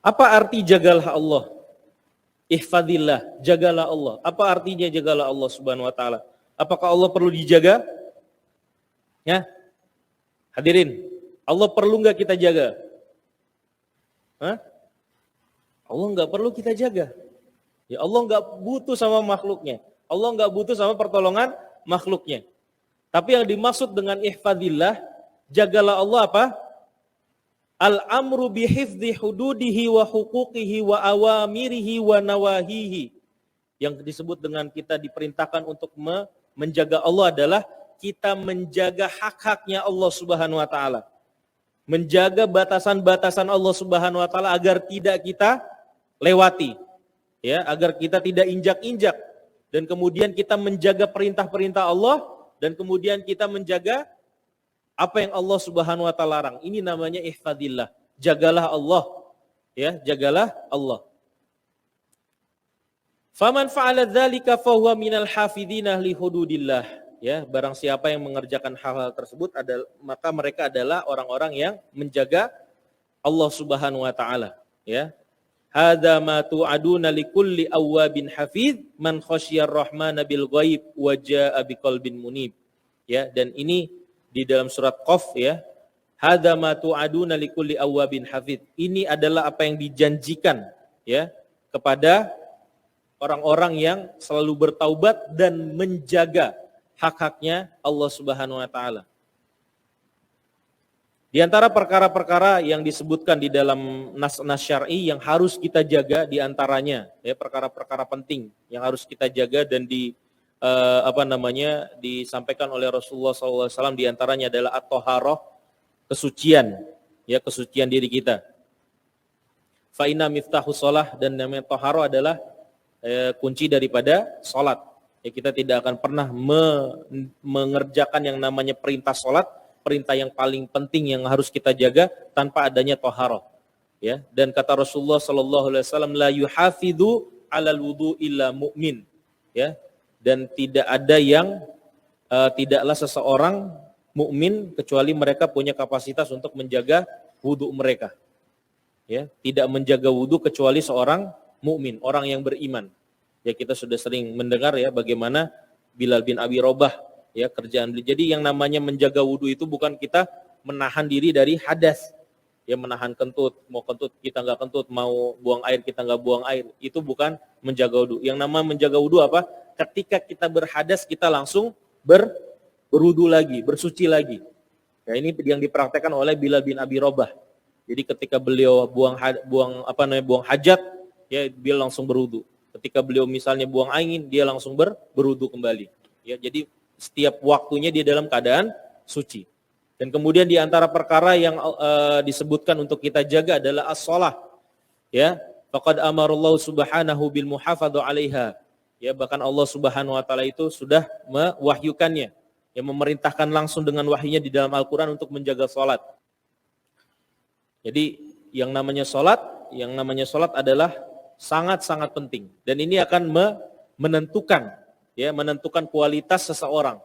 Apa arti jagalah Allah? Ihfadillah, jagalah Allah. Apa artinya jagalah Allah Subhanahu wa taala? Apakah Allah perlu dijaga? Ya. Hadirin, Allah perlu enggak kita jaga? Hah? Allah enggak perlu kita jaga. Ya Allah enggak butuh sama makhluknya. Allah enggak butuh sama pertolongan makhluknya. Tapi yang dimaksud dengan ihfadillah, jagalah Allah apa? Al-amru bihifdzi hududihi wa huquqihi wa awamirihi wa nawahihi. Yang disebut dengan kita diperintahkan untuk menjaga Allah adalah kita menjaga hak-haknya Allah Subhanahu wa taala. Menjaga batasan-batasan Allah Subhanahu wa taala agar tidak kita lewati. Ya, agar kita tidak injak-injak, dan kemudian kita menjaga perintah-perintah Allah, dan kemudian kita menjaga apa yang Allah Subhanahu wa taala larang. Ini namanya ihfadillah. Jagalah Allah. Ya, jagalah Allah. Faman fa'ala dzalika fahuwa minal hafidzinah li hududillah. Ya, barang siapa yang mengerjakan hal-hal tersebut maka mereka adalah orang-orang yang menjaga Allah Subhanahu wa taala, ya. Hadza ma tu'aduna likulli awwabin hafiz man khasyiyar rahmana bil ghaib wa jaa'a biqalbin munib. Ya, dan ini di dalam surat Qaf, ya. Hadza ma tu'aduna likulli awwabin hafiz. Ini adalah apa yang dijanjikan, ya, kepada orang-orang yang selalu bertaubat dan menjaga hak-haknya Allah Subhanahu wa taala. Di antara perkara-perkara yang disebutkan di dalam nas-nas syar'i yang harus kita jaga di antaranya, ya, perkara-perkara penting yang harus kita jaga dan disampaikan oleh Rasulullah SAW, di antaranya adalah at-thaharah, kesucian, ya, kesucian diri kita. Fa inna miftahus shalah, dan namanya thaharah adalah kunci daripada salat. Ya, kita tidak akan pernah mengerjakan yang namanya perintah salat, perintah yang paling penting yang harus kita jaga tanpa adanya thaharah. Ya, dan kata Rasulullah sallallahu alaihi wasallam, la yuhafidhu 'alal wudu illa mu'min. Ya, dan tidak ada yang tidaklah seseorang mukmin kecuali mereka punya kapasitas untuk menjaga wudu mereka. Ya, tidak menjaga wudu kecuali seorang mukmin, orang yang beriman. Ya, kita sudah sering mendengar, ya, bagaimana Bilal bin Abi Robah, ya, kerjaan beliau. Jadi yang namanya menjaga wudu itu bukan kita menahan diri dari hadas. Ya, menahan kentut, mau kentut kita nggak kentut, mau buang air kita nggak buang air. Itu bukan menjaga wudu. Yang namanya menjaga wudu apa? Ketika kita berhadas kita langsung berwudu lagi, bersuci lagi. Ya, ini yang dipraktekkan oleh Bilal bin Abi Robah. Jadi ketika beliau buang hajat, ya, dia langsung berwudu. Ketika beliau misalnya buang angin, dia langsung berwudu kembali. Ya, jadi setiap waktunya dia dalam keadaan suci. Dan kemudian di antara perkara yang disebutkan untuk kita jaga adalah as-shalah. Ya, faqad amarallahu subhanahu bil muhafadzah 'alaiha. Ya, bahkan Allah Subhanahu wa taala itu sudah mewahyukannya, yang memerintahkan langsung dengan wahyunya di dalam Al-Qur'an untuk menjaga salat. Jadi yang namanya salat adalah sangat-sangat penting, dan ini akan menentukan kualitas seseorang.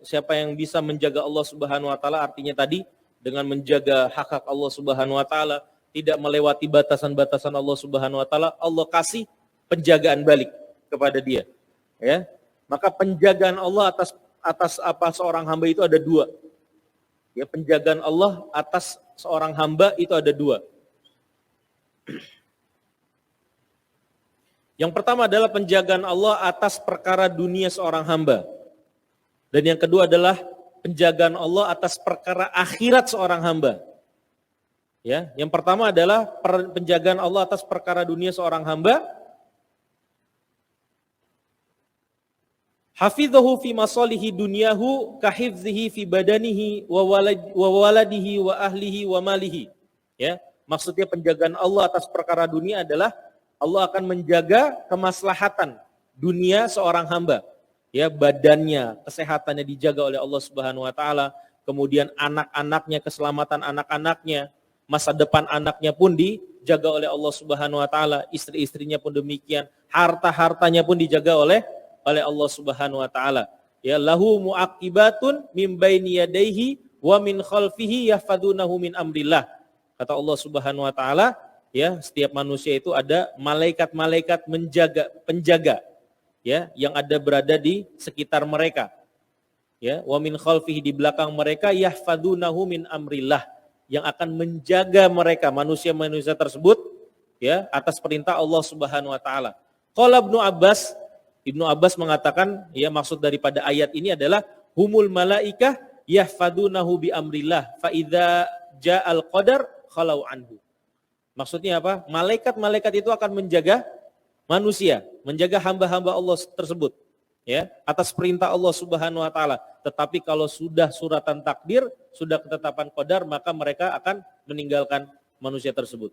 Siapa yang bisa menjaga Allah Subhanahu wa taala, artinya tadi dengan menjaga hak-hak Allah Subhanahu wa taala, tidak melewati batasan-batasan Allah Subhanahu wa taala, Allah kasih penjagaan balik kepada dia. Ya. Maka penjagaan Allah atas apa seorang hamba itu ada dua. Ya, penjagaan Allah atas seorang hamba itu ada dua. Yang pertama adalah penjagaan Allah atas perkara dunia seorang hamba. Dan yang kedua adalah penjagaan Allah atas perkara akhirat seorang hamba. Ya, yang pertama adalah penjagaan Allah atas perkara dunia seorang hamba. Hafidhahu fi masalihi dunyahu kahifzihi fi badanihi wa waladihi wa ahlihi wa malihi. Ya, maksudnya penjagaan Allah atas perkara dunia adalah Allah akan menjaga kemaslahatan dunia seorang hamba. Ya, badannya, kesehatannya dijaga oleh Allah Subhanahu wa taala, kemudian anak-anaknya, keselamatan anak-anaknya, masa depan anaknya pun dijaga oleh Allah Subhanahu wa taala, istri-istrinya pun demikian, harta-hartanya pun dijaga oleh Allah Subhanahu wa taala. Ya, lahu muaqibatun min baini yadayhi wa min khalfihi yahfadunahu min amrillah. Kata Allah Subhanahu wa taala, ya, setiap manusia itu ada malaikat-malaikat penjaga, ya, yang ada berada di sekitar mereka. Ya, wa min khalfihi, di belakang mereka, yahfadunahu min amrillah, yang akan menjaga mereka manusia-manusia tersebut, ya, atas perintah Allah Subhanahu wa taala. Qala Ibnu Abbas mengatakan, ya, maksud daripada ayat ini adalah humul malaikah yahfadunahu bi amrillah fa idza ja'al qadar khalau anhu. Maksudnya apa? Malaikat-malaikat itu akan menjaga manusia, menjaga hamba-hamba Allah tersebut, ya, atas perintah Allah Subhanahu wa taala. Tetapi kalau sudah suratan takdir, sudah ketetapan qadar, maka mereka akan meninggalkan manusia tersebut.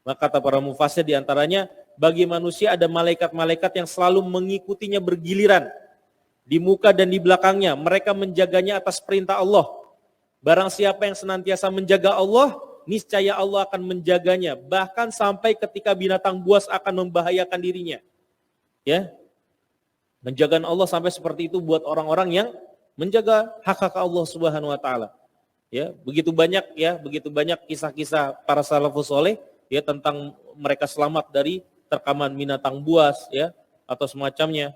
Maka kata para mufassir di antaranya, bagi manusia ada malaikat-malaikat yang selalu mengikutinya bergiliran di muka dan di belakangnya. Mereka menjaganya atas perintah Allah. Barang siapa yang senantiasa menjaga Allah, niscaya Allah akan menjaganya, bahkan sampai ketika binatang buas akan membahayakan dirinya. Ya, penjagaan Allah sampai seperti itu buat orang-orang yang menjaga hak-hak Allah Subhanahu wa taala. Ya, begitu banyak kisah-kisah para salafus saleh, ya, tentang mereka selamat dari terkaman binatang buas, ya, atau semacamnya.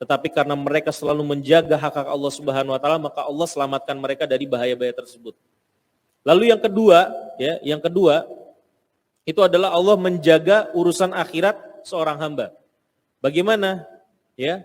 Tetapi karena mereka selalu menjaga hak-hak Allah Subhanahu wa taala, maka Allah selamatkan mereka dari bahaya-bahaya tersebut. Lalu yang kedua itu adalah Allah menjaga urusan akhirat seorang hamba. Bagaimana? Ya.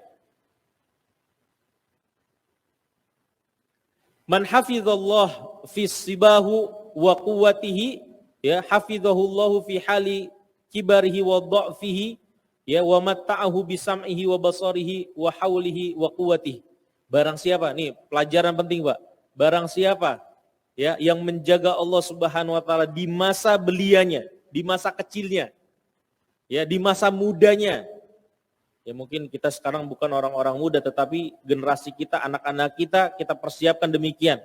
Man hafizallah fi sibahu wa quwwatihi, ya, hafizahullahu fi hali kibarihi wa dha'fihi, ya, wa matta'ahu bi sam'ihi wa basarihi wa haulihi wa quwwatihi. Barang siapa, nih pelajaran penting, Pak. Barang siapa, ya, yang menjaga Allah Subhanahu wa taala di masa belianya, di masa kecilnya, ya, di masa mudanya. Ya, mungkin kita sekarang bukan orang-orang muda, tetapi generasi kita, anak-anak kita persiapkan demikian.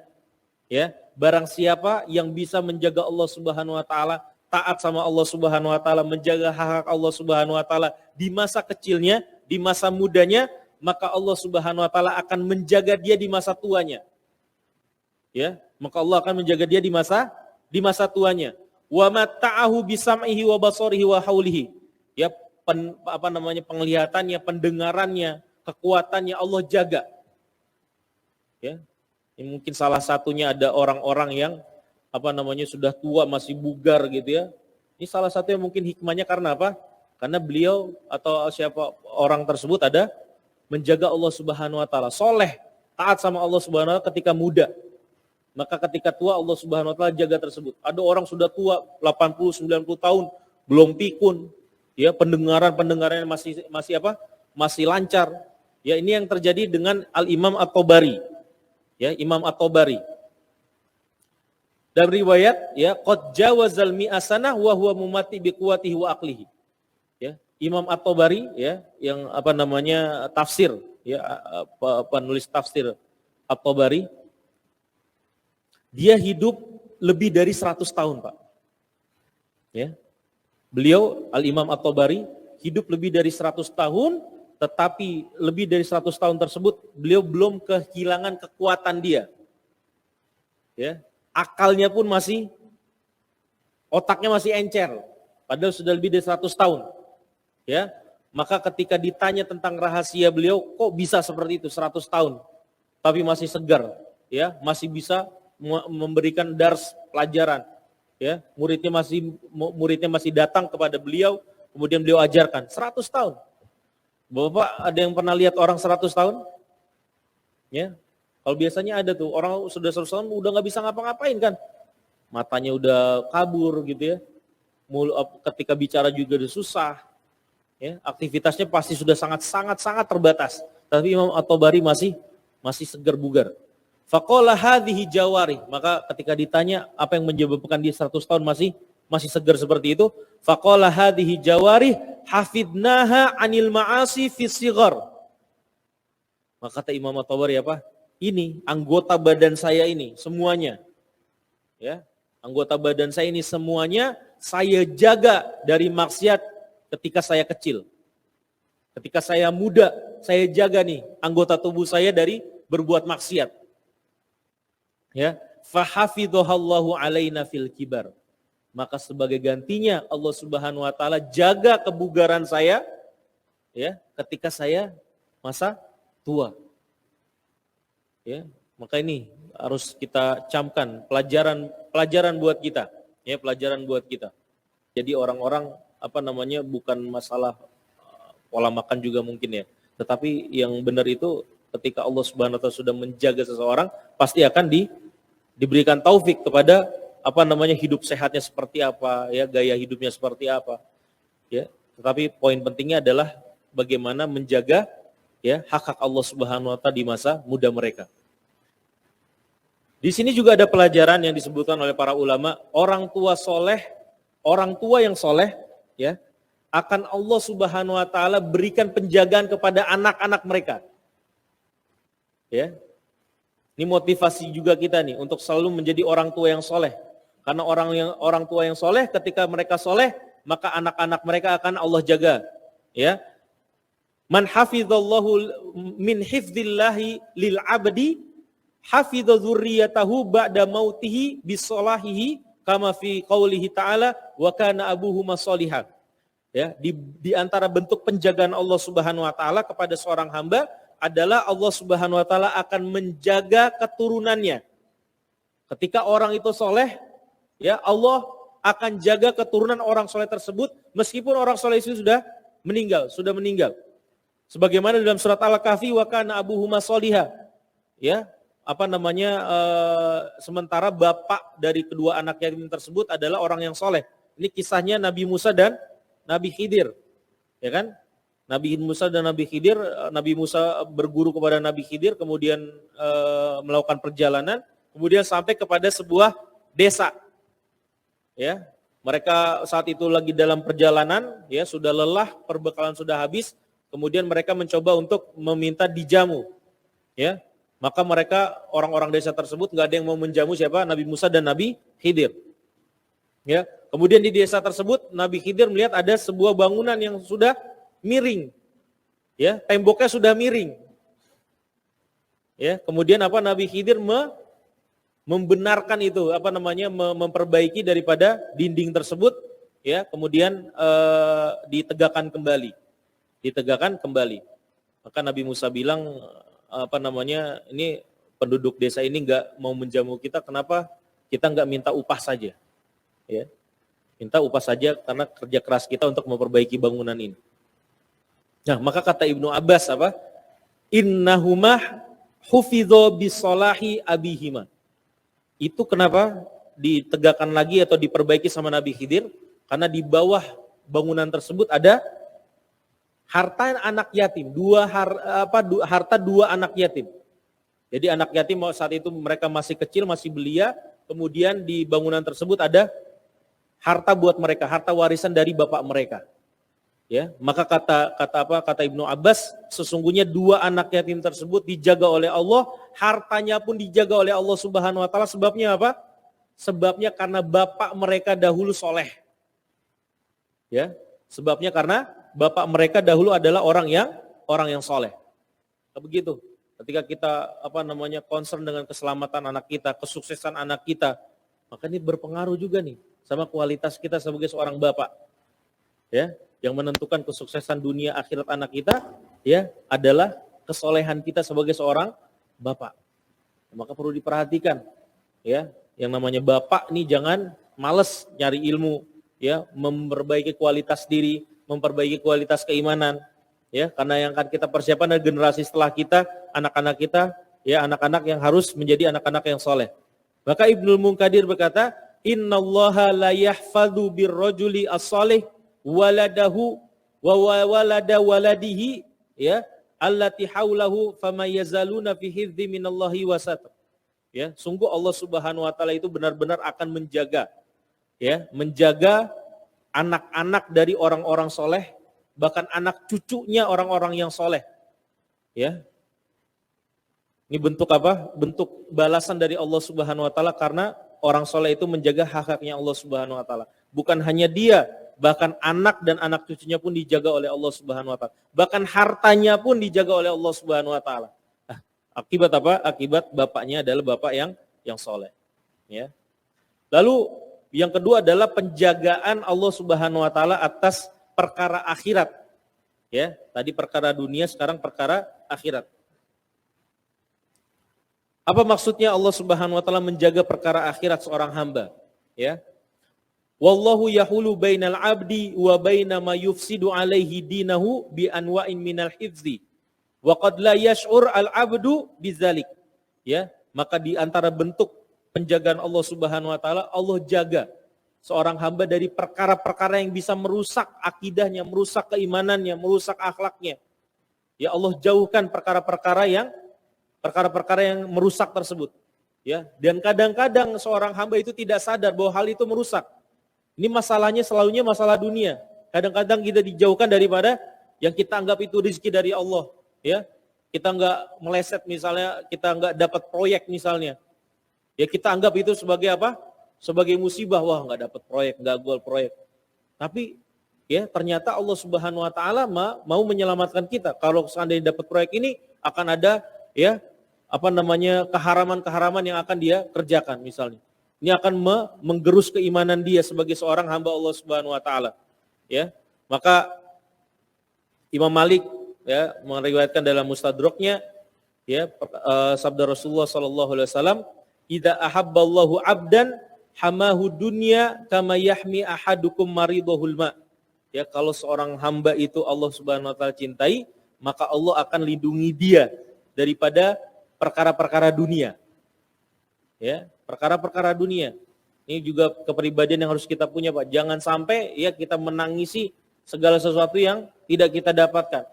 Ya, barang siapa yang bisa menjaga Allah Subhanahu wa taala, taat sama Allah Subhanahu wa taala, menjaga hak-hak Allah Subhanahu wa taala di masa kecilnya, di masa mudanya, maka Allah Subhanahu wa taala akan menjaga dia di masa tuanya. Ya, maka Allah akan menjaga dia di masa tuanya. Wa matta'ahu bi sam'ihi wa basarihi wa haulihi. Ya, penglihatannya, pendengarannya, kekuatannya Allah jaga. Ya. Ini mungkin salah satunya ada orang-orang yang sudah tua, masih bugar gitu, ya. Ini salah satu yang mungkin hikmahnya karena apa? Karena beliau atau siapa orang tersebut ada menjaga Allah Subhanahu wa taala, soleh, taat sama Allah Subhanahu wa taala ketika muda. Maka ketika tua Allah Subhanahu wa taala jaga tersebut. Ada orang sudah tua 80, 90 tahun belum pikun, ya, pendengarannya masih lancar. Ya, ini yang terjadi dengan Al-Imam At-Tabari. Ya, Imam At-Tabari. Dari riwayat, ya, qad jawazal mi'asanah wa huwa mumati bi quwwatihi wa aqlihi. Ya, Imam At-Tabari, ya, yang tafsir, ya, penulis tafsir At-Tabari, dia hidup lebih dari 100 tahun, Pak. Ya. Beliau, Al-Imam At-Tabari, hidup lebih dari 100 tahun, tetapi lebih dari 100 tahun tersebut, beliau belum kehilangan kekuatan dia. Ya. Akalnya pun otaknya masih encer, padahal sudah lebih dari 100 tahun. Ya. Maka ketika ditanya tentang rahasia beliau, kok bisa seperti itu 100 tahun, tapi masih segar, ya, masih bisa memberikan dars pelajaran. Ya, muridnya masih datang kepada beliau, kemudian beliau ajarkan 100 tahun. Bapak ada yang pernah lihat orang 100 tahun? Ya. Kalau biasanya ada tuh orang sudah 100 tahun udah nggak bisa ngapa-ngapain kan. Matanya udah kabur gitu, ya. Ketika bicara juga udah susah. Ya, aktivitasnya pasti sudah sangat terbatas. Tapi Imam At-Tabari masih segar bugar. Faqala hadhihi jawarih, maka ketika ditanya apa yang menyebabkan dia 100 tahun masih segar seperti itu, faqala hadhihi jawarih hafidnaha anil ma'asi fi sighar. Maka kata Imam At-Tabari apa? Ini anggota badan saya ini semuanya. Ya, anggota badan saya ini semuanya saya jaga dari maksiat ketika saya kecil. Ketika saya muda, saya jaga nih anggota tubuh saya dari berbuat maksiat. Ya, fahafidhahallahu alaina fil kibar. maka sebagai gantinya Allah Subhanahu wa taala jaga kebugaran saya ya ketika saya masa tua. Ya, maka ini harus kita camkan pelajaran buat kita, ya pelajaran buat kita. Jadi orang-orang bukan masalah pola makan juga mungkin ya, tetapi yang benar itu ketika Allah Subhanahu wa taala sudah menjaga seseorang pasti akan diberikan taufik kepada hidup sehatnya seperti apa, ya gaya hidupnya seperti apa, ya. Tetapi poin pentingnya adalah bagaimana menjaga ya hak-hak Allah Subhanahu wa taala di masa muda mereka. Di sini juga ada pelajaran yang disebutkan oleh para ulama, orang tua yang soleh, ya akan Allah Subhanahu wa taala berikan penjagaan kepada anak-anak mereka. Ya. Ini motivasi juga kita nih untuk selalu menjadi orang tua yang soleh. Karena orang tua yang soleh, ketika mereka soleh, maka anak-anak mereka akan Allah jaga. Ya, man hafizallahu min hifdzillahi lil abdi, hafidza dzurriyyatahu ba'da mautihi bisolahihi, kama fi qaulihi ta'ala wa kana abuhuma sholihan. Ya, di antara bentuk penjagaan Allah Subhanahu wa taala kepada seorang hamba adalah Allah Subhanahu wa taala akan menjaga keturunannya. Ketika orang itu soleh, ya Allah akan jaga keturunan orang soleh tersebut meskipun orang soleh itu sudah meninggal. Sebagaimana dalam surat Al-Kahfi, wa kana abuhuma sholiha. Ya, sementara bapak dari kedua anak yatim tersebut adalah orang yang soleh. Ini kisahnya Nabi Musa dan Nabi Khidir, ya kan? Nabi Musa dan Nabi Khidir, Nabi Musa berguru kepada Nabi Khidir, kemudian melakukan perjalanan, kemudian sampai kepada sebuah desa. Ya, mereka saat itu lagi dalam perjalanan, ya sudah lelah, perbekalan sudah habis, kemudian mereka mencoba untuk meminta dijamu. Ya, maka mereka orang-orang desa tersebut nggak ada yang mau menjamu siapa? Nabi Musa dan Nabi Khidir. Ya, kemudian di desa tersebut Nabi Khidir melihat ada sebuah bangunan yang sudah miring, ya temboknya sudah miring. Ya, kemudian Nabi Khidir membenarkan itu, memperbaiki daripada dinding tersebut, ya kemudian ditegakkan kembali. Maka Nabi Musa bilang, ini penduduk desa ini nggak mau menjamu kita, kenapa kita nggak minta upah saja? Ya, minta upah saja karena kerja keras kita untuk memperbaiki bangunan ini. Nah, maka kata Ibnu Abbas innahuma hufidho bisolahi abihima. Itu kenapa ditegakkan lagi atau diperbaiki sama Nabi Khidir? Karena di bawah bangunan tersebut ada harta anak yatim, harta dua anak yatim. Jadi anak yatim saat itu mereka masih kecil, masih belia, kemudian di bangunan tersebut ada harta buat mereka, harta warisan dari bapak mereka. Ya, maka kata Ibnu Abbas, sesungguhnya dua anak yatim tersebut dijaga oleh Allah, hartanya pun dijaga oleh Allah Subhanahu wa taala. Sebabnya apa? Sebabnya karena bapak mereka dahulu soleh. Ya, sebabnya karena bapak mereka dahulu adalah orang yang soleh. Begitu. Ketika kita concern dengan keselamatan anak kita, kesuksesan anak kita, maka ini berpengaruh juga nih sama kualitas kita sebagai seorang bapak. Ya, yang menentukan kesuksesan dunia akhirat anak kita ya adalah kesolehan kita sebagai seorang bapak. Maka perlu diperhatikan ya, yang namanya bapak nih jangan malas nyari ilmu ya, memperbaiki kualitas diri, memperbaiki kualitas keimanan ya, karena yang akan kita persiapkan adalah generasi setelah kita, anak-anak kita ya, anak-anak yang harus menjadi anak-anak yang soleh. Maka Ibnul Munkadir berkata, innallaha la yahfadzu birrajuli as-salih waladahu wa walada waladihi ya allati haulahu fama yazaluna fi hifdzi minallahi wa satr. Ya, sungguh Allah Subhanahu wa taala itu benar-benar akan menjaga anak-anak dari orang-orang soleh, bahkan anak cucunya orang-orang yang soleh. Ya. Ini bentuk apa? Bentuk balasan dari Allah Subhanahu wa taala karena orang soleh itu menjaga hak-haknya Allah Subhanahu wa taala. Bukan hanya dia, bahkan anak dan anak cucunya pun dijaga oleh Allah Subhanahu wa taala. Bahkan hartanya pun dijaga oleh Allah Subhanahu wa taala. Akibat apa? Akibat bapaknya adalah bapak yang soleh. Ya. Lalu Yang kedua adalah penjagaan Allah Subhanahu wa taala atas perkara akhirat. Ya, tadi perkara dunia, sekarang perkara akhirat. Apa maksudnya Allah Subhanahu wa taala menjaga perkara akhirat seorang hamba? Ya. Wallahu yahulu bainal abdi wa baina ma yufsidu alaihi dinahu bi anwa'in minal hifzi. Wa qad la yash'ur al-'abdu bidzalik. Ya, maka di antara bentuk penjagaan Allah Subhanahu wa taala, Allah jaga seorang hamba dari perkara-perkara yang bisa merusak akidahnya, merusak keimanannya, merusak akhlaknya. Ya, Allah jauhkan perkara-perkara yang merusak tersebut. Ya, dan kadang-kadang seorang hamba itu tidak sadar bahwa hal itu merusak. Ini masalahnya selalunya masalah dunia. Kadang-kadang kita dijauhkan daripada yang kita anggap itu rezeki dari Allah. Ya, kita nggak meleset misalnya, kita nggak dapat proyek misalnya. Ya kita anggap itu sebagai apa? Sebagai musibah, wah nggak dapat proyek, nggak gol proyek. Tapi ya ternyata Allah Subhanahu wa taala mau menyelamatkan kita. Kalau seandainya dapat proyek ini akan ada ya keharaman-keharaman yang akan dia kerjakan misalnya. Ini akan menggerus keimanan dia sebagai seorang hamba Allah Subhanahu wa taala. Ya. Maka Imam Malik ya meriwayatkan dalam Mustadraknya ya sabda Rasulullah sallallahu alaihi wasallam, idza ahabballahu 'abdan hamahu dunya kama yahmi ahadukum maridahul ma. Ya, kalau seorang hamba itu Allah Subhanahu wa taala cintai, maka Allah akan lindungi dia daripada perkara-perkara dunia. Ya, perkara-perkara dunia. Ini juga kepribadian yang harus kita punya, Pak. Jangan sampai ya kita menangisi segala sesuatu yang tidak kita dapatkan.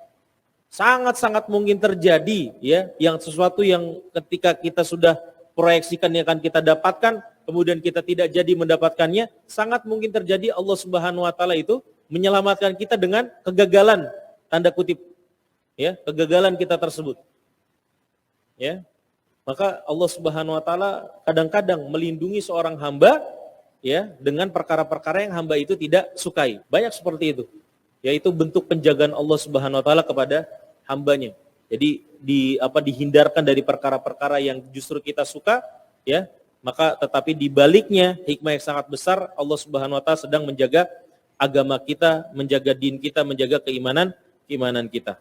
Sangat-sangat mungkin terjadi ya, yang sesuatu yang ketika kita sudah proyeksikan yang akan kita dapatkan, kemudian kita tidak jadi mendapatkannya, sangat mungkin terjadi Allah Subhanahu wa taala itu menyelamatkan kita dengan kegagalan, tanda kutip. Ya, kegagalan kita tersebut. Ya. Maka Allah Subhanahu wa taala kadang-kadang melindungi seorang hamba ya dengan perkara-perkara yang hamba itu tidak sukai. Banyak seperti itu. Yaitu bentuk penjagaan Allah Subhanahu wa taala kepada hambanya. Jadi dihindarkan dari perkara-perkara yang justru kita suka, ya. Maka tetapi di baliknya hikmah yang sangat besar, Allah Subhanahu wa taala sedang menjaga agama kita, menjaga din kita, menjaga keimanan kita.